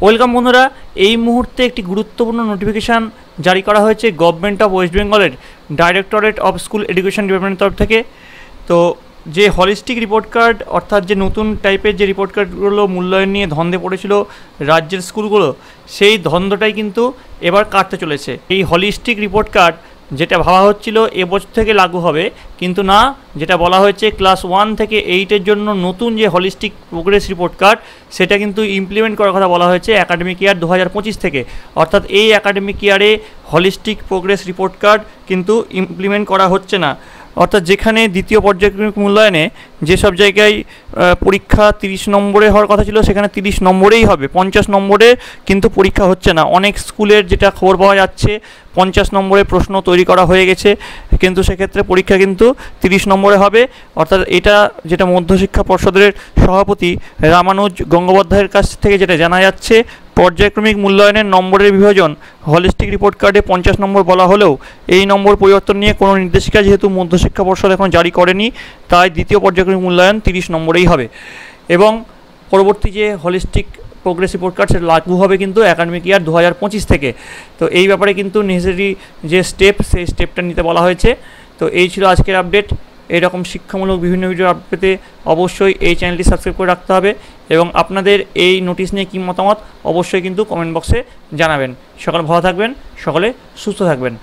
Welcome বন্ধুরা, এই মুহূর্তে একটি গুরুত্বপূর্ণ নোটিফিকেশান জারি করা হয়েছে গভর্নমেন্ট অফ ওয়েস্ট বেঙ্গলের ডাইরেক্টরেট অফ স্কুল এডুকেশন ডিপার্টমেন্টের তরফ থেকে। তো যে হলিস্টিক রিপোর্ট কার্ড অর্থাৎ যে নতুন টাইপের যে রিপোর্ট কার্ডগুলো মূল্যায়ন নিয়ে ধন্দে পড়েছিল রাজ্যের স্কুলগুলো, সেই ধন্দটাই কিন্তু এবার কাটতে চলেছে। এই হলিস্টিক রিপোর্ট কার্ড যেটা ভাবা হচ্ছিল এবছর থেকে লাগু হবে, কিন্তু না, যেটা বলা হয়েছে ক্লাস 1 থেকে 8-এর জন্য নতুন যে হলিস্টিক প্রোগ্রেস রিপোর্ট কার্ড সেটা কিন্তু ইমপ্লিমেন্ট করার কথা বলা হয়েছে একাডেমিক ইয়ার 2025 থেকে। অর্থাৎ এই একাডেমিক ইয়ারে হলিস্টিক প্রোগ্রেস রিপোর্ট কার্ড কিন্তু ইমপ্লিমেন্ট করা হচ্ছে না। অর্থাৎ যেখানে দ্বিতীয় পর্যায়ক্রমিক মূল্যায়নে যেসব জায়গায় পরীক্ষা 30 নম্বরে হওয়ার কথা ছিল সেখানে 30 নম্বরেই হবে, 50 নম্বরে কিন্তু পরীক্ষা হচ্ছে না। অনেক স্কুলের যেটা খবর পাওয়া যাচ্ছে 50 নম্বরে প্রশ্ন তৈরি করা হয়ে গেছে, কিন্তু সেক্ষেত্রে পরীক্ষা কিন্তু 30 নম্বরে হবে। অর্থাৎ এটা যেটা মধ্যশিক্ষা পর্ষদের সভাপতি রামানুজ গঙ্গোপাধ্যায়ের কাছ থেকে যেটা জানা যাচ্ছে, পর্যায়ক্রমিক মূল্যায়নের নম্বরের বিভাজন হলিস্টিক রিপোর্ট কার্ডে 50 নম্বর বলা হলেও এই নম্বর পরিবর্তন নিয়ে কোনো নির্দেশিকা যেহেতু মধ্যশিক্ষা পর্ষদ এখন জারি করেনি, তাই দ্বিতীয় পর্যায়ক্রমিক মূল্যায়ন 30 নম্বরেই হবে। এবং পরবর্তী যে হলিস্টিক প্রোগ্রেস রিপোর্ট কার্ড সেটা লাগু হবে কিন্তু একাডেমিক ইয়ার 2025 থেকে। তো এই ব্যাপারে কিন্তু নেসেসারি যে স্টেপ, সেই স্টেপটা নিতে বলা হয়েছে। তো এই ছিল আজকের আপডেট। এইরকম শিক্ষামূলক বিভিন্ন ভিডিও আপডেট পেতে অবশ্যই এই চ্যানেলটি সাবস্ক্রাইব করে রাখতে হবে এবং আপনাদের এই নোটিশ নিয়ে কী মতামত অবশ্যই কিন্তু কমেন্ট বক্সে জানাবেন। সকলে ভালো থাকবেন, সকলে সুস্থ থাকবেন।